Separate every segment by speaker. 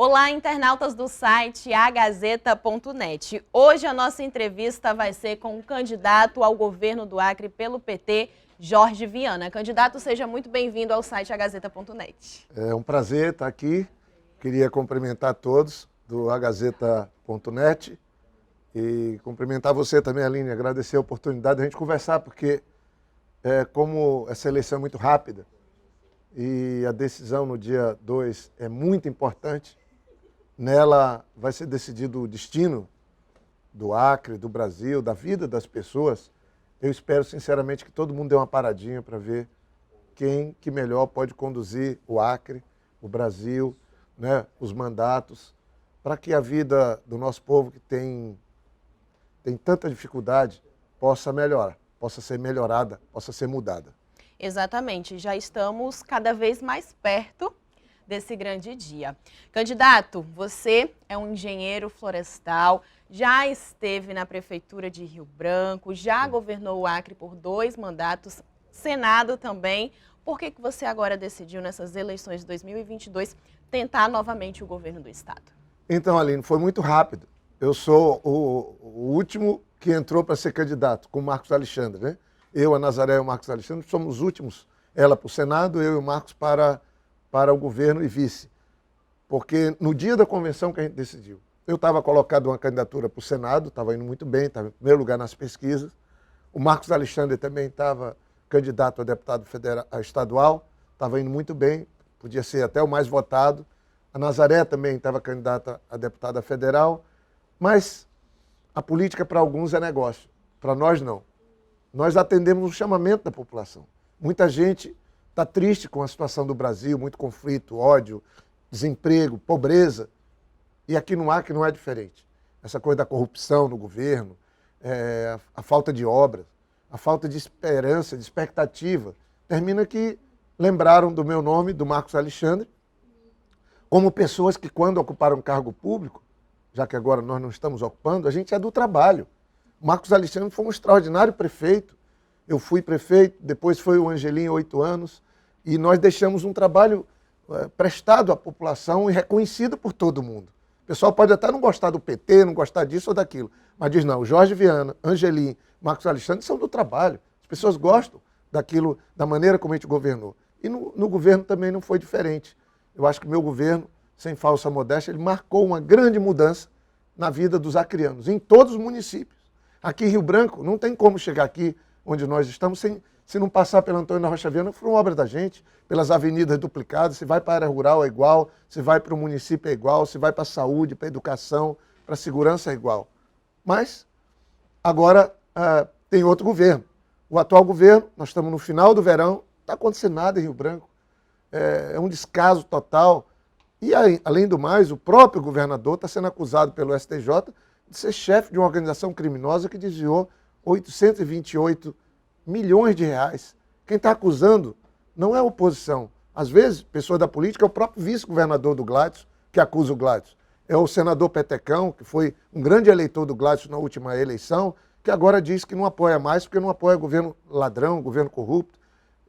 Speaker 1: Olá, internautas do site agazeta.net. Hoje a nossa entrevista vai ser com o candidato ao governo do Acre pelo PT, Jorge Viana. Candidato, seja muito bem-vindo ao site agazeta.net.
Speaker 2: É um prazer estar aqui. Queria cumprimentar todos do agazeta.net e cumprimentar você também, Aline, agradecer a oportunidade de a gente conversar, porque como essa eleição é muito rápida e a decisão no dia 2 é muito importante, nela vai ser decidido o destino do Acre, do Brasil, da vida das pessoas. Eu espero sinceramente que todo mundo dê uma paradinha para ver quem que melhor pode conduzir o Acre, o Brasil, né, os mandatos, para que a vida do nosso povo que tem tanta dificuldade possa melhorar, possa ser melhorada, possa ser mudada.
Speaker 1: Exatamente, já estamos cada vez mais perto desse grande dia. Candidato, você é um engenheiro florestal, já esteve na Prefeitura de Rio Branco, já governou o Acre por 2 mandatos, Senado também. Por que você agora decidiu, nessas eleições de 2022, tentar novamente o governo do Estado?
Speaker 2: Então, Aline, foi muito rápido. Eu sou o último que entrou para ser candidato, com o Marcos Alexandre, né? Eu, a Nazaré e o Marcos Alexandre somos os últimos, ela para o Senado, eu e o Marcos para o governo e vice. Porque no dia da convenção que a gente decidiu, eu estava colocado uma candidatura para o Senado, estava indo muito bem, estava em primeiro lugar nas pesquisas. O Marcos Alexandre também estava candidato a deputado estadual, estava indo muito bem, podia ser até o mais votado. A Nazaré também estava candidata a deputada federal, mas a política para alguns é negócio, para nós não. Nós atendemos o chamamento da população. Muita gente está triste com a situação do Brasil, muito conflito, ódio, desemprego, pobreza. E aqui no Acre não é diferente. Essa coisa da corrupção no governo, a falta de obras, a falta de esperança, de expectativa, termina que lembraram do meu nome, do Marcos Alexandre, como pessoas que quando ocuparam cargo público, já que agora nós não estamos ocupando, a gente é do trabalho. O Marcos Alexandre foi um extraordinário prefeito. Eu fui prefeito, depois foi o Angelim, 8 anos, e nós deixamos um trabalho prestado à população e reconhecido por todo mundo. O pessoal pode até não gostar do PT, não gostar disso ou daquilo, mas diz não, Jorge Viana, Angelim, Marcos Alexandre são do trabalho. As pessoas gostam daquilo, da maneira como a gente governou. E no governo também não foi diferente. Eu acho que o meu governo, sem falsa modéstia, ele marcou uma grande mudança na vida dos acreanos, em todos os municípios. Aqui em Rio Branco, não tem como chegar aqui onde nós estamos se não passar pelo Antônio da Rocha Viana, foi uma obra da gente, pelas avenidas duplicadas, se vai para a área rural é igual, se vai para o município é igual, se vai para a saúde, para a educação, para a segurança é igual. Mas agora tem outro governo. O atual governo, nós estamos no final do verão, não está acontecendo nada em Rio Branco, é um descaso total. E além do mais, o próprio governador está sendo acusado pelo STJ de ser chefe de uma organização criminosa que desviou 828 milhões de reais. Quem está acusando não é a oposição. Às vezes, pessoa da política é o próprio vice-governador do Gladys que acusa o Gladys. É o senador Petecão, que foi um grande eleitor do Gladys na última eleição, que agora diz que não apoia mais porque não apoia governo ladrão, governo corrupto.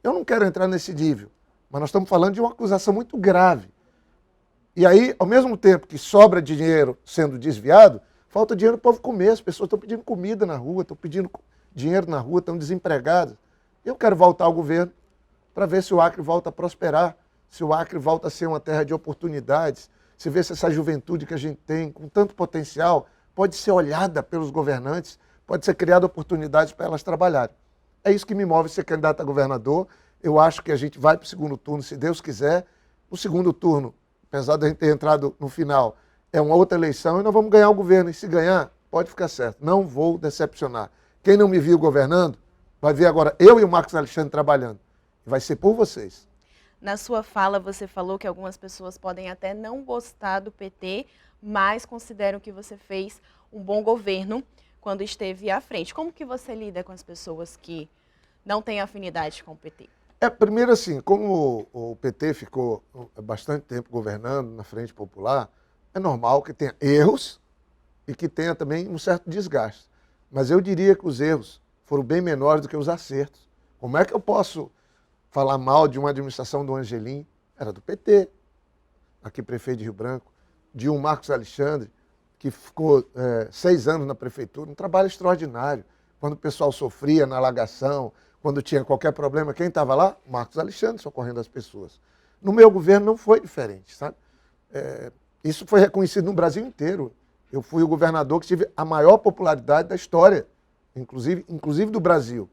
Speaker 2: Eu não quero entrar nesse nível, mas nós estamos falando de uma acusação muito grave. E aí, ao mesmo tempo que sobra dinheiro sendo desviado, falta dinheiro para o povo comer. As pessoas estão pedindo comida na rua, estão pedindo dinheiro na rua, estão desempregadas. Eu quero voltar ao governo para ver se o Acre volta a prosperar, se o Acre volta a ser uma terra de oportunidades, se vê se essa juventude que a gente tem, com tanto potencial, pode ser olhada pelos governantes, pode ser criada oportunidades para elas trabalharem. É isso que me move ser candidato a governador. Eu acho que a gente vai para o segundo turno, se Deus quiser. O segundo turno, apesar de a gente ter entrado no final, é uma outra eleição e nós vamos ganhar o governo. E se ganhar, pode ficar certo, não vou decepcionar. Quem não me viu governando, vai ver agora eu e o Marcos Alexandre trabalhando. Vai ser por vocês.
Speaker 1: Na sua fala, você falou que algumas pessoas podem até não gostar do PT, mas consideram que você fez um bom governo quando esteve à frente. Como que você lida com as pessoas que não têm afinidade com o PT?
Speaker 2: Primeiro assim, como o PT ficou bastante tempo governando na Frente Popular, é normal que tenha erros e que tenha também um certo desgaste. Mas eu diria que os erros foram bem menores do que os acertos. Como é que eu posso falar mal de uma administração do Angelim? Era do PT, aqui prefeito de Rio Branco. de um Marcos Alexandre, que ficou 6 anos na prefeitura, um trabalho extraordinário. Quando o pessoal sofria na alagação, quando tinha qualquer problema, quem estava lá? Marcos Alexandre, socorrendo as pessoas. No meu governo não foi diferente, sabe? Isso foi reconhecido no Brasil inteiro. Eu fui o governador que tive a maior popularidade da história, inclusive do Brasil.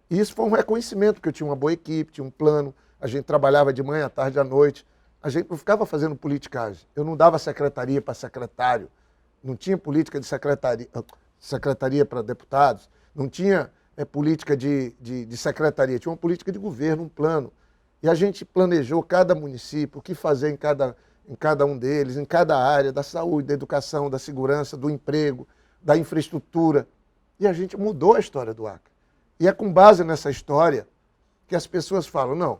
Speaker 2: E isso foi um reconhecimento, porque eu tinha uma boa equipe, tinha um plano, a gente trabalhava de manhã, à tarde, à noite. A gente não ficava fazendo politicagem. Eu não dava secretaria para secretário, não tinha política de secretaria para deputados, não tinha política de secretaria, tinha uma política de governo, um plano. E a gente planejou cada município, o que fazer em cada um deles, em cada área, da saúde, da educação, da segurança, do emprego, da infraestrutura. E a gente mudou a história do Acre. E é com base nessa história que as pessoas falam, não,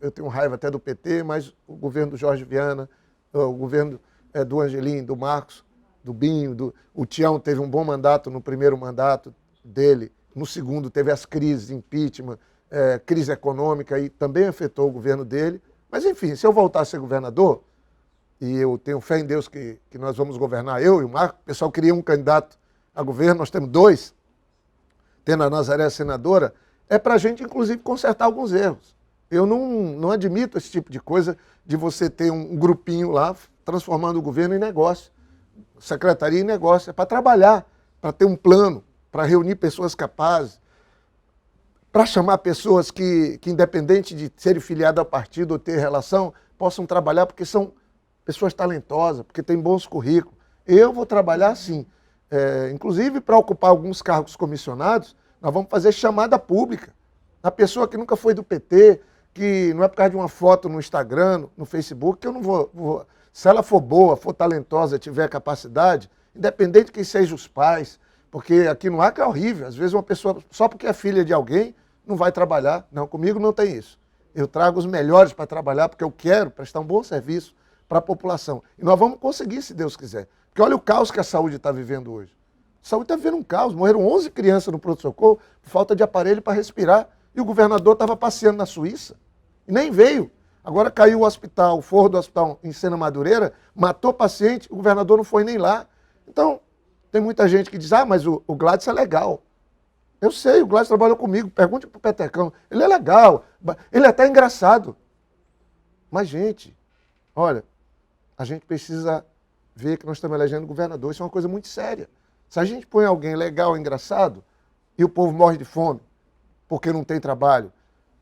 Speaker 2: eu tenho raiva até do PT, mas o governo do Jorge Viana, o governo do Angelim, do Marcos, do Binho, o Tião teve um bom mandato no primeiro mandato dele, no segundo teve as crises, impeachment, crise econômica, e também afetou o governo dele. Mas, enfim, se eu voltar a ser governador, e eu tenho fé em Deus que nós vamos governar, eu e o Marco, o pessoal queria um candidato a governo, nós temos 2, tendo a Nazaré senadora, é para a gente, inclusive, consertar alguns erros. Eu não admito esse tipo de coisa de você ter um grupinho lá transformando o governo em negócio, secretaria em negócio. É para trabalhar, para ter um plano, para reunir pessoas capazes, para chamar pessoas que, independente de serem filiadas ao partido ou ter relação, possam trabalhar porque são pessoas talentosas, porque têm bons currículos. Eu vou trabalhar assim. Inclusive, para ocupar alguns cargos comissionados, nós vamos fazer chamada pública. A pessoa que nunca foi do PT, que não é por causa de uma foto no Instagram, no Facebook, que eu não vou. Se ela for boa, for talentosa, tiver capacidade, independente de quem sejam os pais, porque aqui no Acre é horrível. Às vezes uma pessoa, só porque é filha de alguém, não vai trabalhar. Não, comigo não tem isso. Eu trago os melhores para trabalhar, porque eu quero prestar um bom serviço para a população. E nós vamos conseguir, se Deus quiser. Porque olha o caos que a saúde está vivendo hoje. A saúde está vivendo um caos. Morreram 11 crianças no pronto-socorro por falta de aparelho para respirar. E o governador estava passeando na Suíça e nem veio. Agora caiu o forro do hospital em Sena Madureira, matou paciente, o governador não foi nem lá. Então, tem muita gente que diz, mas o Gladys é legal. Eu sei, o Gladys trabalhou comigo, pergunte para o Petecão. Ele é legal, ele é até engraçado. Mas, gente, olha, a gente precisa ver que nós estamos elegendo governador. Isso é uma coisa muito séria. Se a gente põe alguém legal, engraçado, e o povo morre de fome porque não tem trabalho,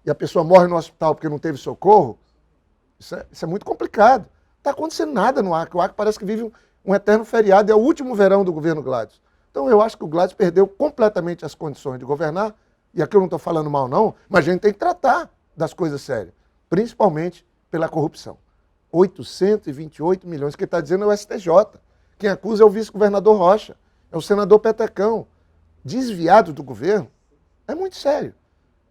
Speaker 2: e a pessoa morre no hospital porque não teve socorro, isso é muito complicado. Não está acontecendo nada no Acre. O Acre parece que vive um eterno feriado, é o último verão do governo Gladys. Então eu acho que o Gladys perdeu completamente as condições de governar, e aqui eu não estou falando mal não, mas a gente tem que tratar das coisas sérias, principalmente pela corrupção. 828 milhões, quem está dizendo é o STJ. Quem acusa é o vice-governador Rocha, é o senador Petecão. Desviado do governo, é muito sério.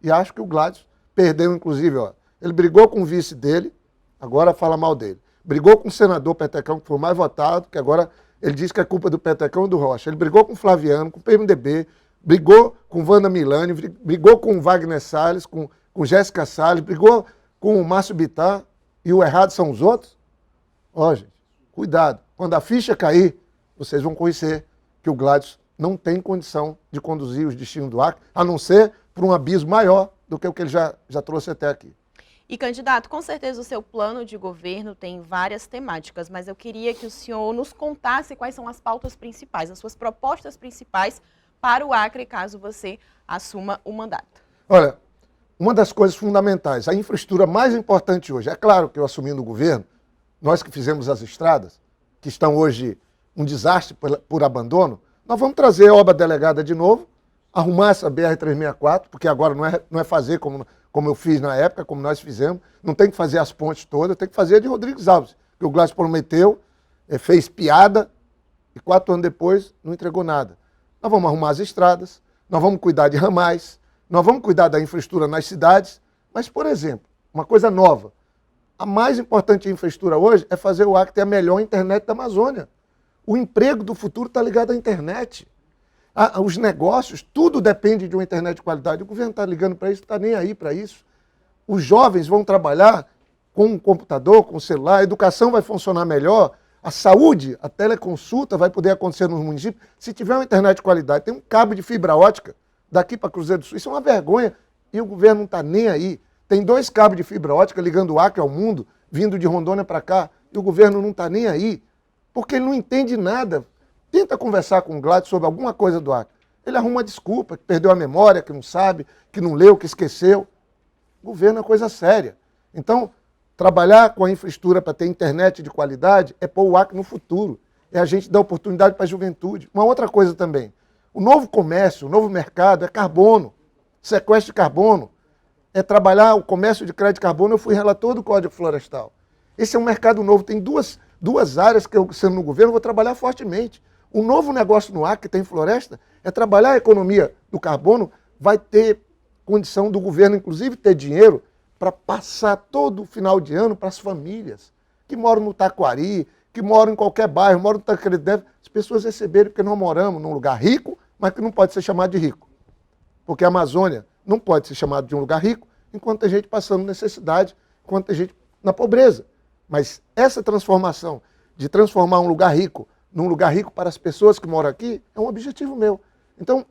Speaker 2: E acho que o Gladys perdeu, inclusive, ele brigou com o vice dele, agora fala mal dele. Brigou com o senador Petecão, que foi o mais votado, que agora ele diz que é culpa do Petecão e do Rocha. Ele brigou com o Flaviano, com o PMDB, brigou com Wanda Milani, brigou com o Wagner Salles, com Jéssica Salles, brigou com o Márcio Bittar, e o errado são os outros? Gente, cuidado. Quando a ficha cair, vocês vão conhecer que o Gladys não tem condição de conduzir os destinos do Acre, a não ser por um abismo maior do que o que ele já trouxe até aqui.
Speaker 1: E, candidato, com certeza o seu plano de governo tem várias temáticas, mas eu queria que o senhor nos contasse quais são as pautas principais, as suas propostas principais para o Acre, caso você assuma o mandato.
Speaker 2: Olha, uma das coisas fundamentais, a infraestrutura mais importante hoje, é claro que eu assumindo o governo, nós que fizemos as estradas, que estão hoje um desastre por abandono, nós vamos trazer a obra delegada de novo, arrumar essa BR-364, porque agora não é fazer como eu fiz na época, como nós fizemos, não tem que fazer as pontes todas, tem que fazer a de Rodrigues Alves, que o Gladys prometeu, fez piada, e 4 anos depois não entregou nada. Nós vamos arrumar as estradas, nós vamos cuidar de ramais, nós vamos cuidar da infraestrutura nas cidades, mas, por exemplo, uma coisa nova, a mais importante infraestrutura hoje é fazer o Acre ter a melhor internet da Amazônia. O emprego do futuro está ligado à internet. Os negócios, tudo depende de uma internet de qualidade. O governo está ligando para isso, está nem aí para isso. Os jovens vão trabalhar com o computador, com o celular, a educação vai funcionar melhor, A saúde, a teleconsulta vai poder acontecer nos municípios se tiver uma internet de qualidade. Tem um cabo de fibra ótica daqui para Cruzeiro do Sul. Isso é uma vergonha e o governo não está nem aí. Tem 2 cabos de fibra ótica ligando o Acre ao mundo, vindo de Rondônia para cá, e o governo não está nem aí, porque ele não entende nada. Tenta conversar com o Gladys sobre alguma coisa do Acre. Ele arruma uma desculpa, que perdeu a memória, que não sabe, que não leu, que esqueceu. O governo é coisa séria. Então, trabalhar com a infraestrutura para ter internet de qualidade é pôr o Acre no futuro. É a gente dar oportunidade para a juventude. Uma outra coisa também. O novo comércio, o novo mercado é carbono, sequestro de carbono. É trabalhar o comércio de crédito de carbono. Eu fui relator do Código Florestal. Esse é um mercado novo. Tem duas áreas que eu, sendo no governo, vou trabalhar fortemente. O novo negócio no Acre, que tem floresta, é trabalhar a economia do carbono, vai ter condição do governo, inclusive, ter dinheiro para passar todo o final de ano para as famílias que moram no Taquari, que moram em qualquer bairro, moram no Taquarideve, as pessoas receberem, porque nós moramos num lugar rico, mas que não pode ser chamado de rico. Porque a Amazônia não pode ser chamada de um lugar rico, enquanto tem gente passando necessidade, enquanto tem gente na pobreza. Mas essa transformação, de transformar um lugar rico num lugar rico para as pessoas que moram aqui, é um objetivo meu. Então,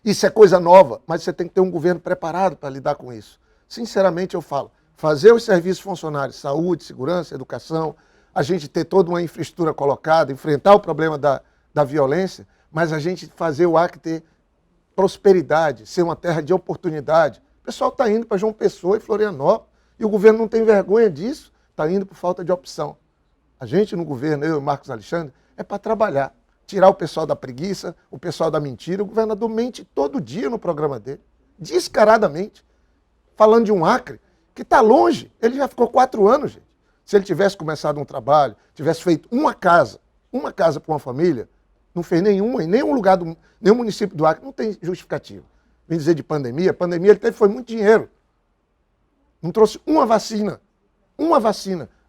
Speaker 2: isso é coisa nova, mas você tem que ter um governo preparado para lidar com isso. Sinceramente, eu falo, fazer os serviços funcionários, saúde, segurança, educação, a gente ter toda uma infraestrutura colocada, enfrentar o problema da violência, mas a gente fazer o Acre ter prosperidade, ser uma terra de oportunidade. O pessoal está indo para João Pessoa e Florianópolis, e o governo não tem vergonha disso, está indo por falta de opção. A gente no governo, eu e o Marcos Alexandre, é para trabalhar, tirar o pessoal da preguiça, o pessoal da mentira. O governador mente todo dia no programa dele, descaradamente, falando de um Acre que está longe. Ele já ficou 4 anos, gente. Se ele tivesse começado um trabalho, tivesse feito uma casa para uma família, não fez nenhuma, em nenhum lugar, nenhum município do Acre, não tem justificativa. Vem dizer de pandemia, a pandemia ele teve foi muito dinheiro. Não trouxe uma vacina.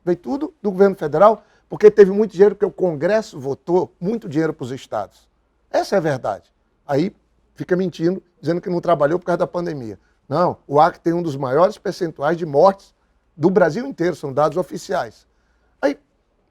Speaker 2: Veio tudo do governo federal, porque teve muito dinheiro, porque o Congresso votou muito dinheiro para os estados. Essa é a verdade. Aí fica mentindo, dizendo que não trabalhou por causa da pandemia. Não, o Acre tem um dos maiores percentuais de mortes do Brasil inteiro, são dados oficiais. Aí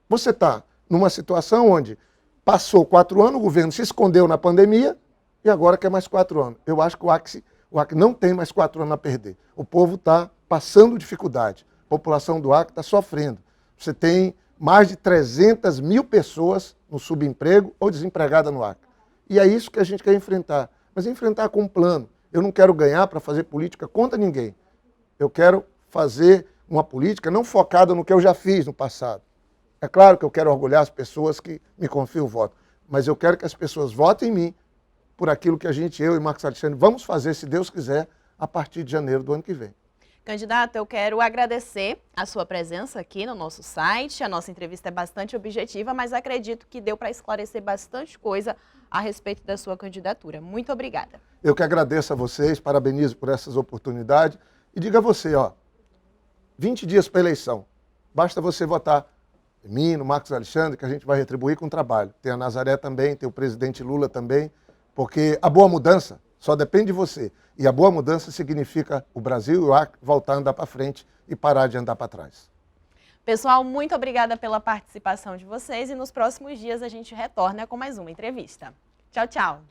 Speaker 2: você está numa situação onde passou 4 anos, o governo se escondeu na pandemia e agora quer mais 4 anos. Eu acho que o Acre não tem mais 4 anos a perder. O povo está passando dificuldade. A população do Acre está sofrendo. Você tem mais de 300 mil pessoas no subemprego ou desempregada no Acre. E é isso que a gente quer enfrentar. Mas enfrentar com um plano. Eu não quero ganhar para fazer política contra ninguém. Eu quero fazer uma política não focada no que eu já fiz no passado. É claro que eu quero orgulhar as pessoas que me confiam o voto, mas eu quero que as pessoas votem em mim por aquilo que eu e Marcos Alexandre, vamos fazer, se Deus quiser, a partir de janeiro do ano que vem.
Speaker 1: Candidato, eu quero agradecer a sua presença aqui no nosso site. A nossa entrevista é bastante objetiva, mas acredito que deu para esclarecer bastante coisa a respeito da sua candidatura. Muito obrigada.
Speaker 2: Eu que agradeço a vocês, parabenizo por essas oportunidades e digo a você, 20 dias para a eleição, basta você votar em mim, no Marcos Alexandre, que a gente vai retribuir com trabalho. Tem a Nazaré também, tem o presidente Lula também, porque a boa mudança só depende de você. E a boa mudança significa o Brasil e o Acre voltar a andar para frente e parar de andar para trás.
Speaker 1: Pessoal, muito obrigada pela participação de vocês e nos próximos dias a gente retorna com mais uma entrevista. Tchau, tchau!